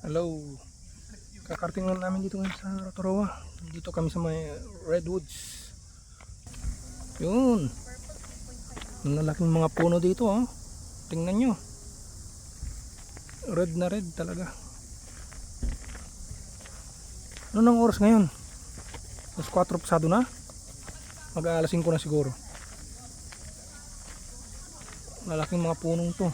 Hello. Kakarating lang namin dito ngayon sa Rotorua. Dito kami sa may redwoods. Yun. Ang lalaking mga puno dito, oh. Tingnan nyo. Red na red talaga. Ano nang oras ngayon? Alas 4 pasado na? Mag-aalas 5 na siguro. Lalaking mga punong to.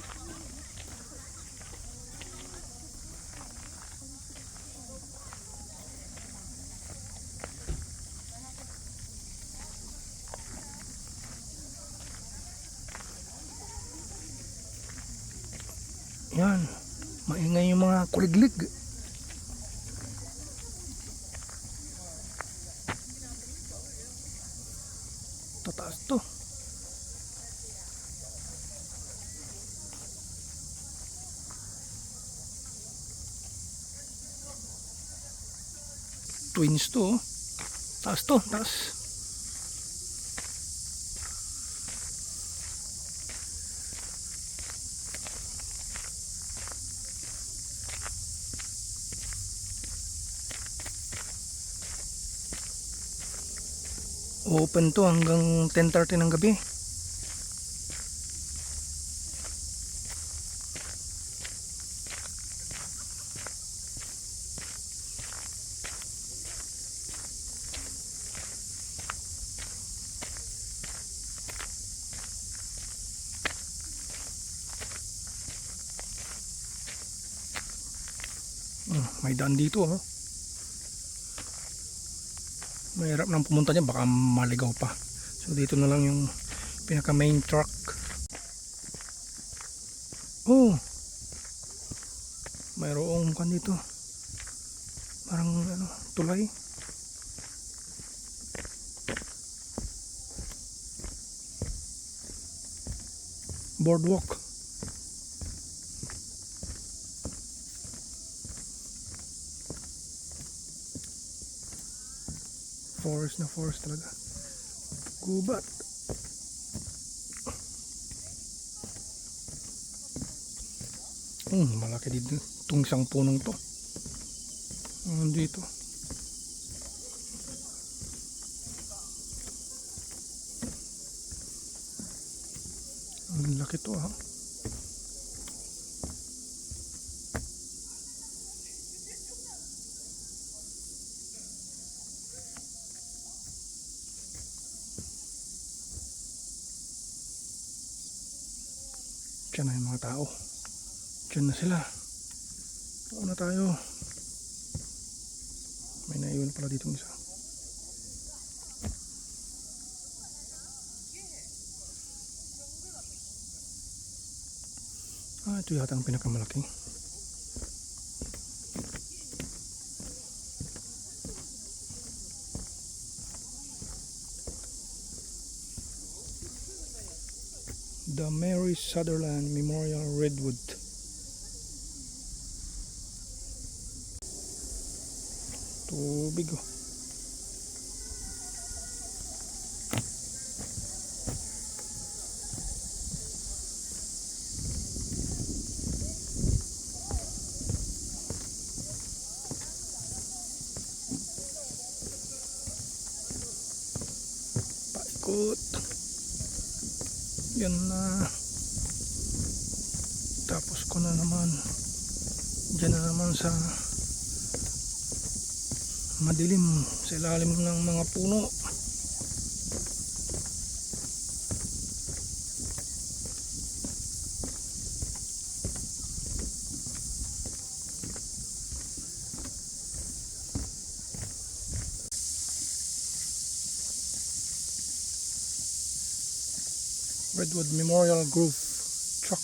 Yan, maingay yung mga kuliglig. Tataas to. Twins to, oh. Taas to, taas. Open to hanggang 10:30 ng gabi. May daan dito, oh. Mahirap nang pumunta dyan, baka maligaw pa. So dito na lang yung pinaka main track. Oh, mayroong kan dito, parang ano, tulay. Boardwalk. Forest na forest talaga. Gubat. Malaki dito itong isang punong to. Dito. Ang laki to, ha. Diyan na yung mga tao. Diyan na sila. Una tayo. May naiwan pala dito isa. Ito yata ang pinakamalaki. The Mary Sutherland Memorial Redwood. Tubig, oh. Paikot. Yan na. Tapos ko na naman. Diyan na naman sa madilim, sa ilalim ng mga puno. Redwood Memorial Grove truck.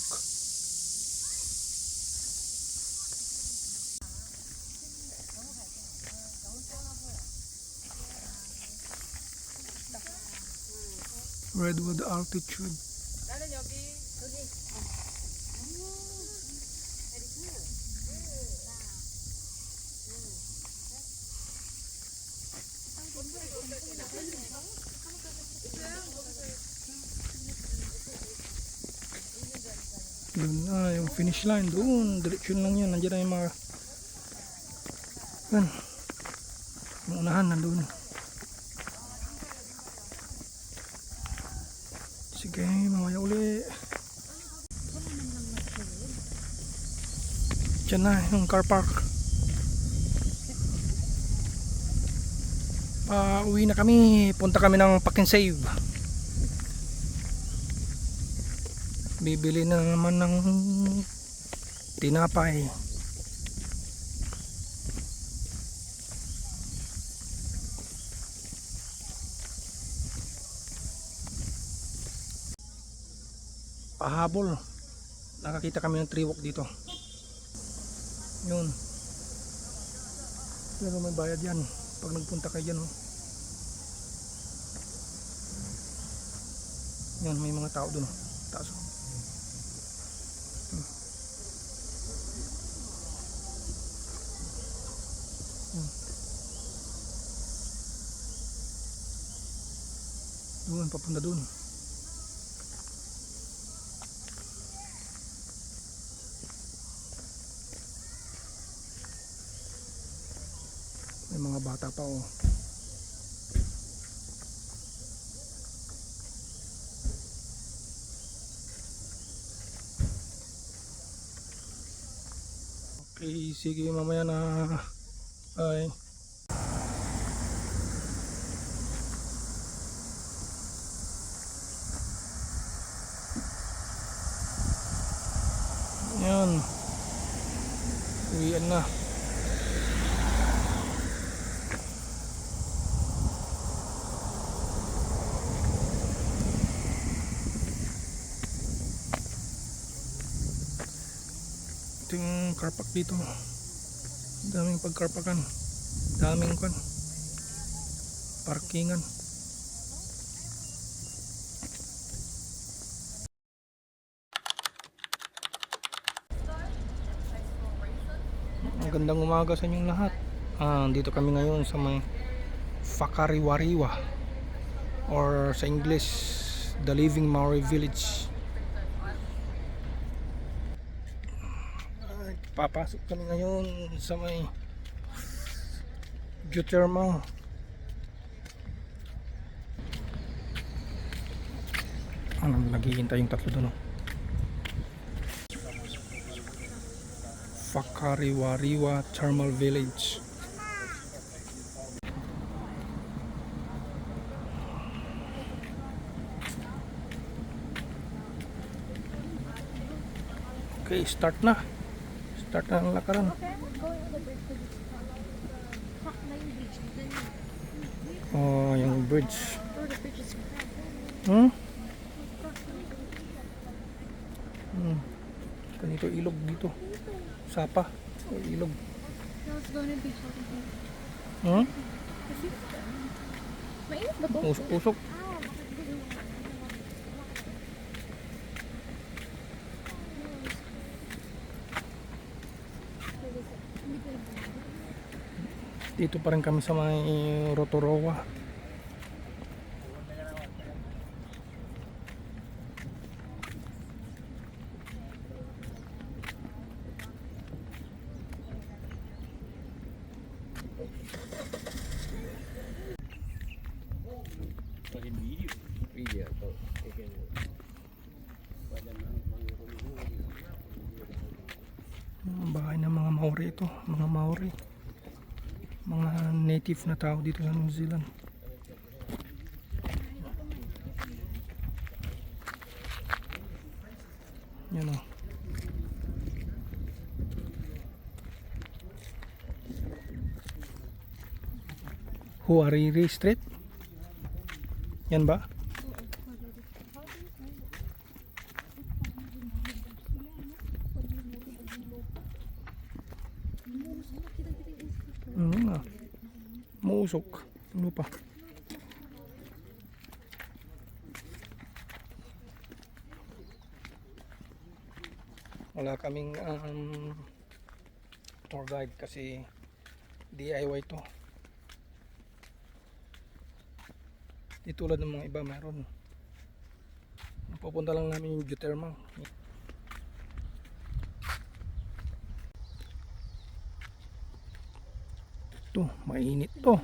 Redwood altitude. Doon na yung finish line, doon diretso lang yan. Nandiyan na yung mga Yan. Yung unahan nandun. Sige, mamaya uli. Diyan na yung car park. Uwi na kami. Punta kami ng Pack and Save. Bibili na naman ng tinapay. Pahabol. Nakakita kami ng tree walk dito. Yun. Pero may bayad yan pag nagpunta kayo dyan. Oh. Yan, may mga tao dun. Oh. Taas. Doon, papunta doon. May mga bata pa oh. Okay, sige mamaya na. Bye. Yan. Uwian na. Ito yung car park dito. Daming pagkarpakan. Daming kan. Parkingan. Magandang umaga sa inyong lahat. Dito kami ngayon sa may Whakariwariwa or sa English The Living Maori Village. Papasok kami ngayon sa may geothermal. Naghihintay yung tatlo doon. Whakariwariwa Thermal Village. Okay, start na. Start na ang lakaran. Oh, yung bridge. Ganito ilog dito. Sapa. O ilog. Mainit ba to? Usok. Dito pa rin kami sa may Rotorua. Ang bahay ng mga Maori ito, mga Maori. Mga native na tao dito sa New Zealand. Yan o. Huariri Street. Yan ba? Muusok. Ano pa? Wala kaming tour guide kasi DIY to. Di tulad ng mga iba meron. Pupunta lang namin yung geothermal. dito. Mainit to.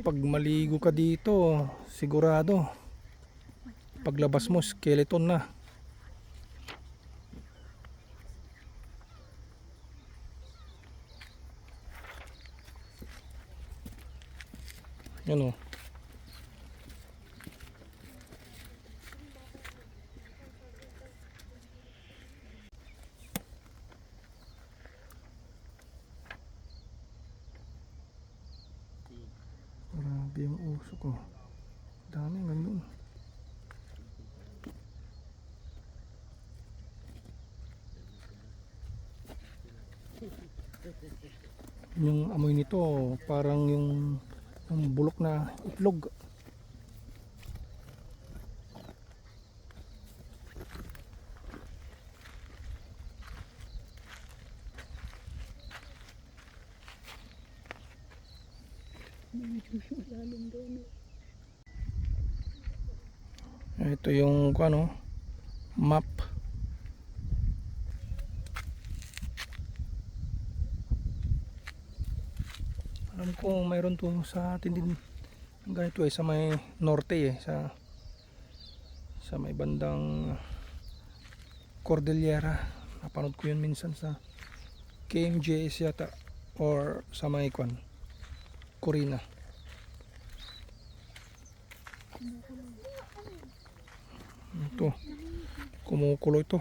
Pag maligo ka dito, sigurado paglabas mo skeleton na. Yan o. Grabe yung uso ko. Dami hanggang doon. Yung amoy nito parang yung bulok na itlog. Ito yung ano, map. Alam ko mayroon to sa atin din ganito sa may norte sa may bandang Cordillera. Napanood ko yun minsan sa KMJS yata or sa may Corina. Ito, kumukulo ito.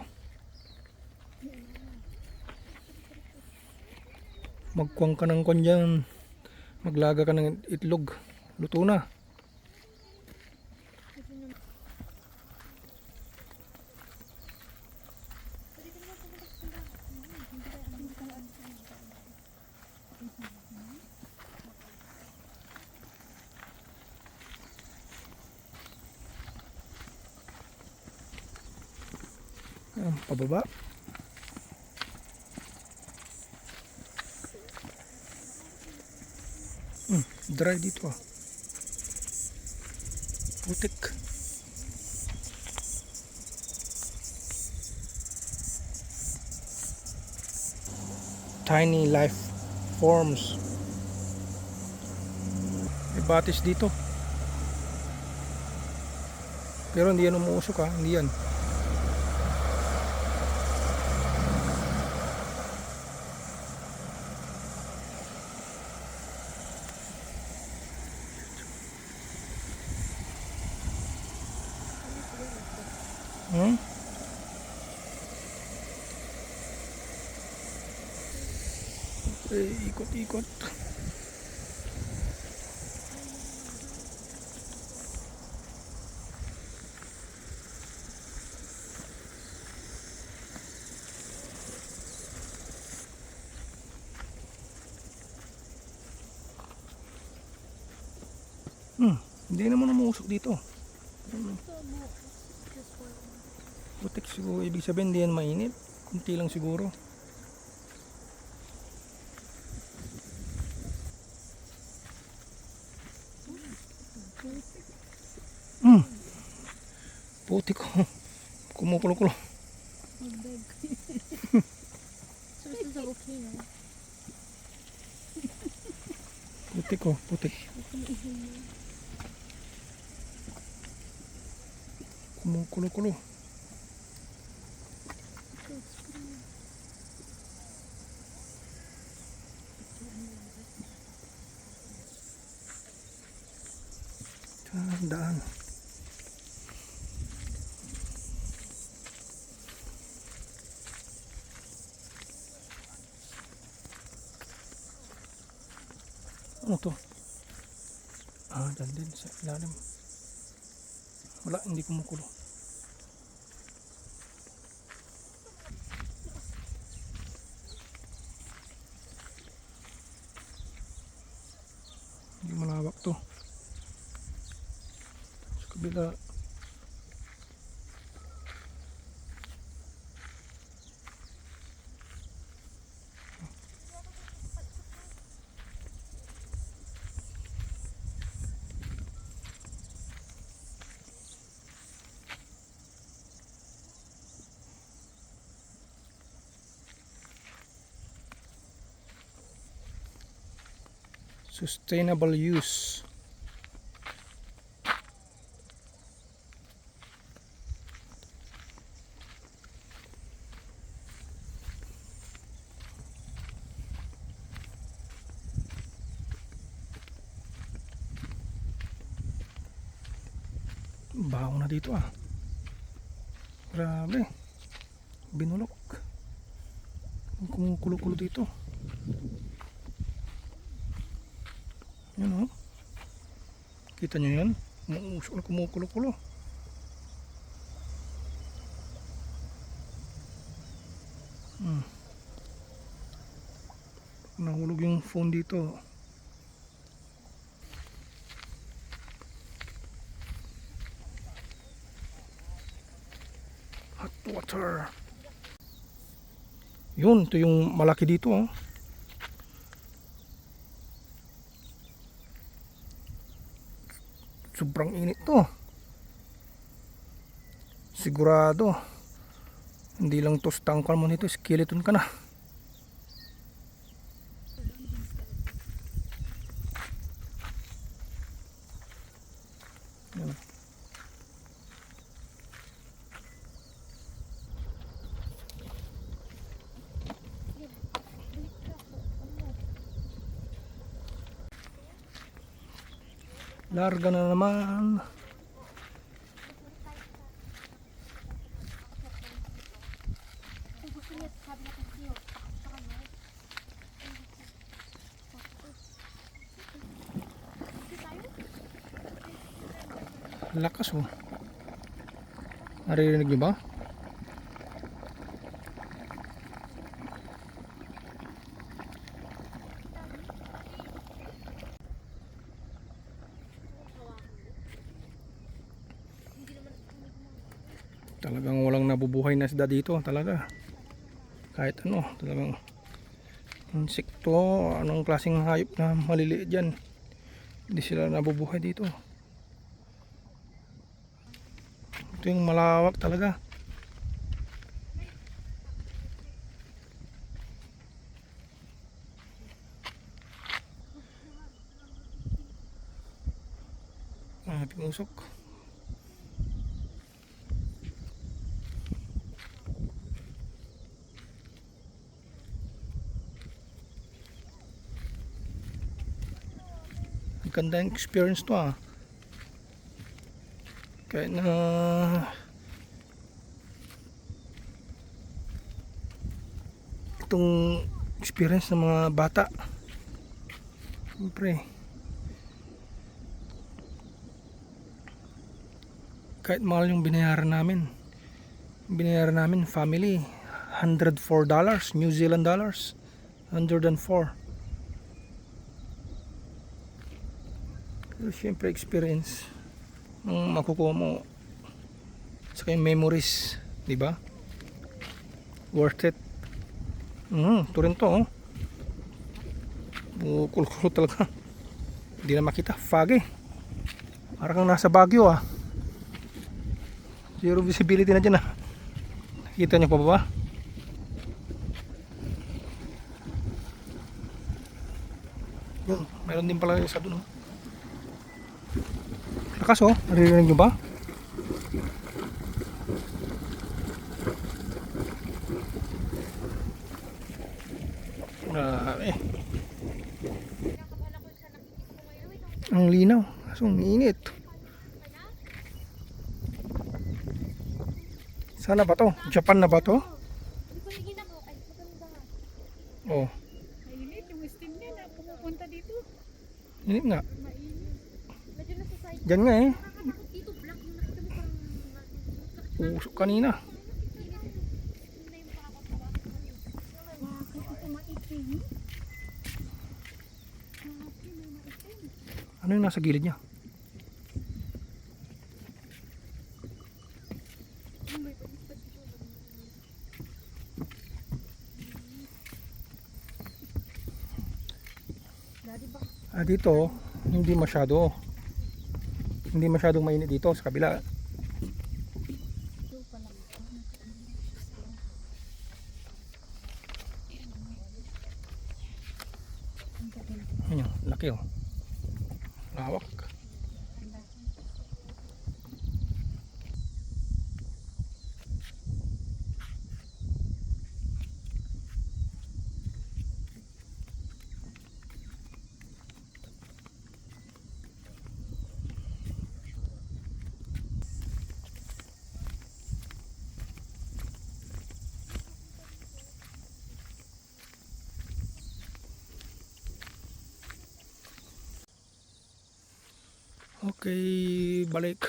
Magkuwang ka ng dyan, maglaga ka ng itlog, luto na. Pababa. Dry dito putik. Tiny life forms. May batis dito pero hindi yan umuusok hindi yan. Ikot-ikot. Hindi naman umuusok dito. Putik siguro, ibig sabihin hindi yan mainit. Kunti lang siguro. Putik ko. Kumukulo-kulo. Putik ko, putik. Kumukulo-kulo. Daan. Ano to? Dyan din sa ilalim. Wala, hindi kumukulo. Hindi malawak to. Sa kabila. Sustainable use. Baho na dito ah. Grabe. Binulok. Kumukulo-kulo dito. Yan oh. Kita nyo yan? Umuusok na kumukulo-kulo. Nahulog yung phone dito. Hot water. Yun, ito yung malaki dito oh. Sobrang init to. Sigurado hindi lang to stangkal mo nito, skeleton ka na. Yan. Larga na naman. Lakas oh. Naririnig niyo ba? Talagang walang nabubuhay na isda dito talaga. Kahit ano, talagang insekto, anong klaseng hayop na maliliit dyan, hindi sila nabubuhay dito. Ito yung malawak talaga. Usok. Ganda yung experience to ah. Kahit na itong experience ng mga bata, siyempre kahit mahal yung binayaran namin family, $104 New Zealand dollars, 104. Pero siyempre experience ang makukuha mo sa yung memories, di ba? Worth it. Ito rin to oh. Kulo-kulo talaga. Hindi na makita, foggy. Parang nasa Baguio ah. Zero visibility na dyan ah. Nakita nyo pa ba? Yun, meron din pala isa dun oh. Lakas oh, naririnig nyo ba? Ang linaw, kaso ang init. Sana ba to? Japan na ba to? Oh. Mainit yung steam niya na pumupunta dito. Init nga. Medyo nasa side. Diyan nga eh. Dito black yung nakita mo parang Usok kanina. Ano yung nasa gilid niya? Dito hindi masyadong mainit dito sa kabila. Ayan, Laki oh. Lawak. Okay, balik.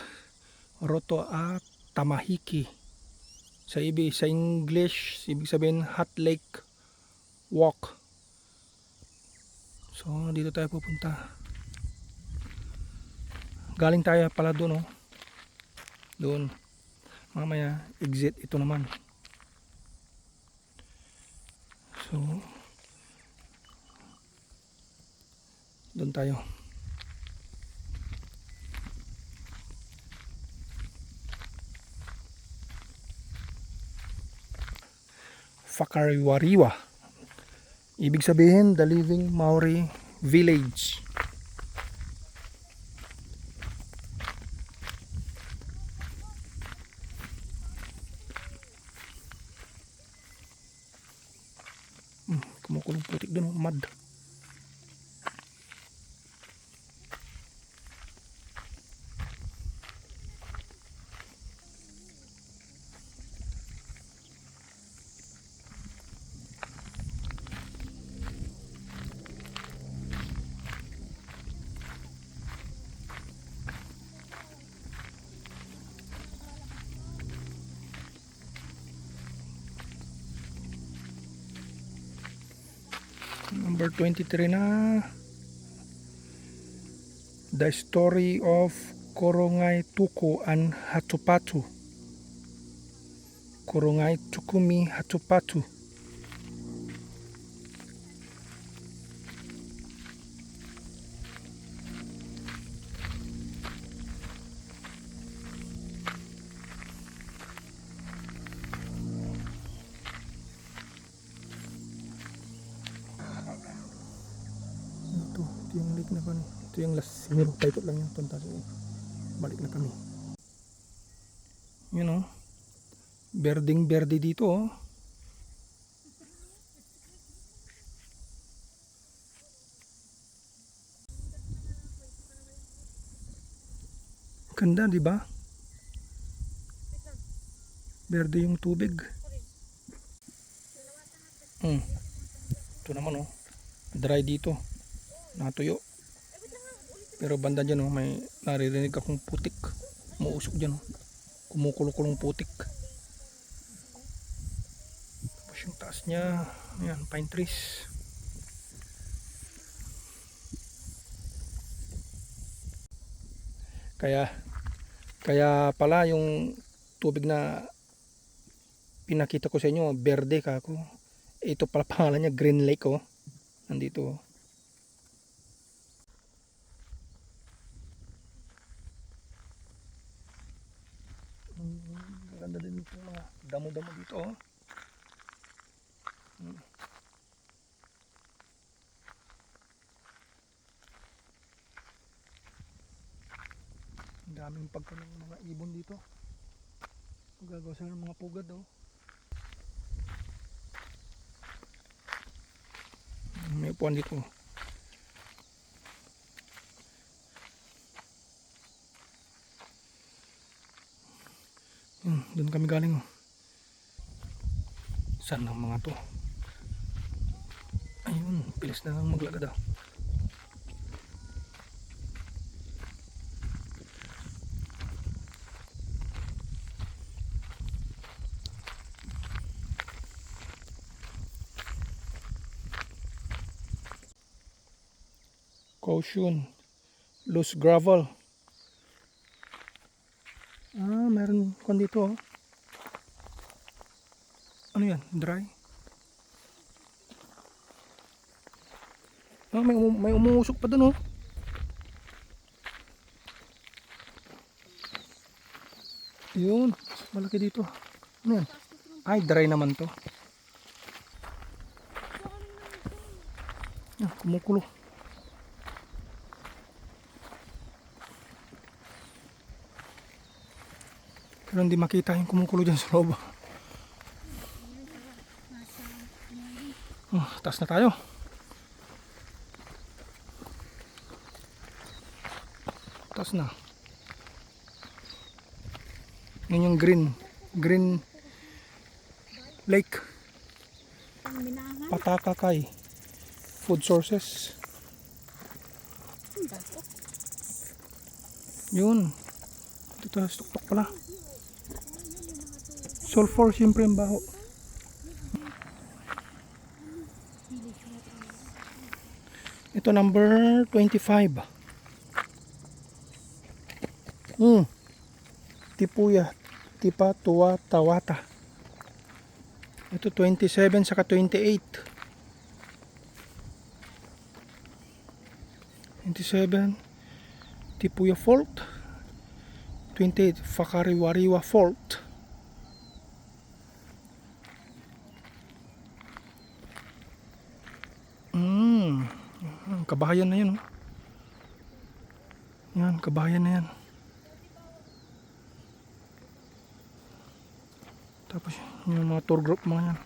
Roto at Tamahiki. Sa English, ibig sabihin Hot Lake Walk. So, dito tayo pupunta. Galing tayo pala doon, oh. Doon. Mamaya, exit ito naman. So, doon tayo. Whakariwariwa. Ibig sabihin, the living Maori village. Kumukulong putik doon, oh. Mud. Number 23 na. The story of Korongai Tuku and Hatupatu. Korongai Tukumi Hatupatu. Ito yung lake na kami. Ito yung last mirror. Taikot lang yung punta. So, balik na kami. Yun, oh. Berding berde dito, oh. Ganda, di ba? Berde yung tubig. Ito naman, oh. Dry dito. Natuyo. Pero banda dyan, oh, may naririnig akong putik. Umuusok dyan, oh. Kumukulong putik. Tapos yung taas niya, ayan, pine trees. Kaya pala yung tubig na pinakita ko sa inyo, berde kako. Ito pala pangalan niya, Green Lake, oh. Nandito, oh. Maganda din ito, mga damo-damo dito, oh. Ang daming pagkain ng mga ibon dito. Gagawa sila ng mga pugad, oh. May upuan dito, oh. Doon kami galing, oh. Saan ang mga to? Ayun, pilis na lang maglagad, oh. Caution, loose gravel. Meron kon dito, oh. Ano yan? Dry? May umuusok pa dun, oh. Yun, malaki dito. Ano yan? Ay, dry naman to. Kumukulo. Pero hindi makita yung kumukulo dyan sa loob. Taas na tayo. Taas na. Yun yung green lake. Ang minahan. Patakakay. Food sources. Ang bato. Yun. Ito tayo, tuktok pala. Sulfur, siyempre ang baho. Ito number 25. Tipuya, Tipa, Tuwa, Tawata. Ito 27 saka 28. 27 Tipuya Fault. 28 Fakariwariwa Fault. Kabahayan na yan, oh. Yan, kabahayan na yan. Tapos yung mga tour group mga yan.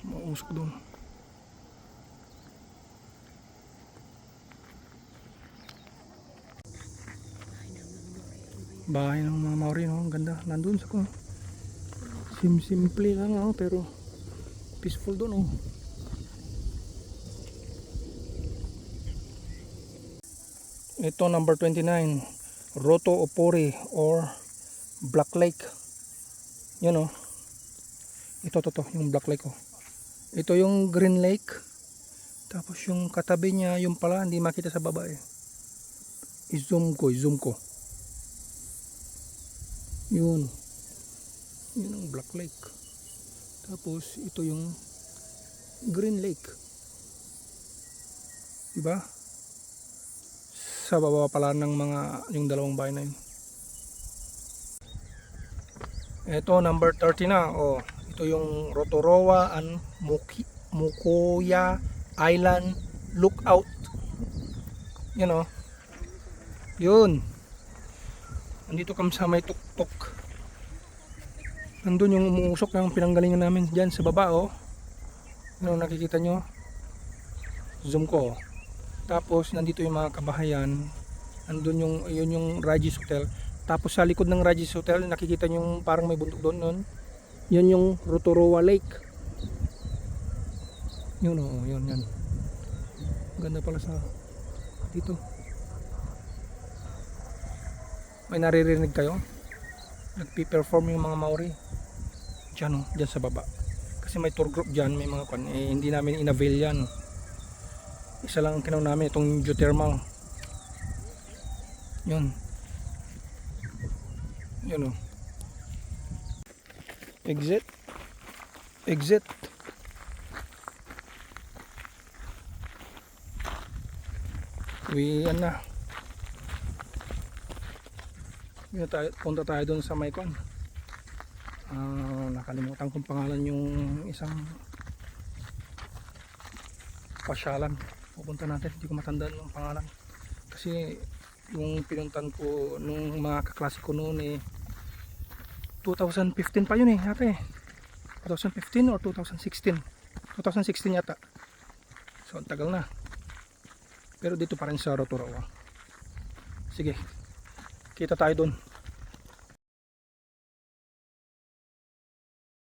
Mausok doon. Bahay ng mga Maori, no? Ang ganda. Nandun sa ko. Simple lang, oh, pero peaceful doon, oh. Ito number 29, Roto Opori or Black Lake. Yun, oh. Ito yung Black Lake, oh. Ito yung Green Lake. Tapos yung katabi niya, yung pala hindi makita sa baba, eh. I-zoom ko. Yun ang Black Lake. Tapos ito yung Green Lake, diba? Sa baba pala ng mga yung dalawang bahay na yun. Ito number 30 na, oh. Ito yung Rotorua and Mukoya Island Lookout. Yan, oh. Yun. Nandito kami sa may tuktok. Nandun yung umuusok ng pinanggalingan namin dyan sa baba, oh. Ano nakikita nyo? Zoom ko, oh. Tapos nandito yung mga kabahayan. Nandun yun yung Regis Hotel. Tapos sa likod ng Regis Hotel nakikita nyo yung parang may bundok doon nun. Yun yung Rotorua Lake. Yun, oh, yun. Ganda pala sa dito. May naririnig kayo? Nagpi-perform yung mga Maori dyan, oh, dyan sa baba. Kasi may tour group dyan, may mga hindi namin in-avail yan. Isa lang ang kinaw namin, itong geothermal. Yun, oh. Exit. Uwian na. Punta tayo doon sa Maykon. Nakalimutan kong pangalan yung isang pasyalan. Pupunta natin, hindi ko matandaan yung pangalan. Kasi yung pinuntan ko nung mga kaklase ko noon, 2015 pa yun, yata. 2015 or 2016. 2016 yata. So ang tagal na. Pero dito pa rin sa Rotorua. Sige, kita tayo doon.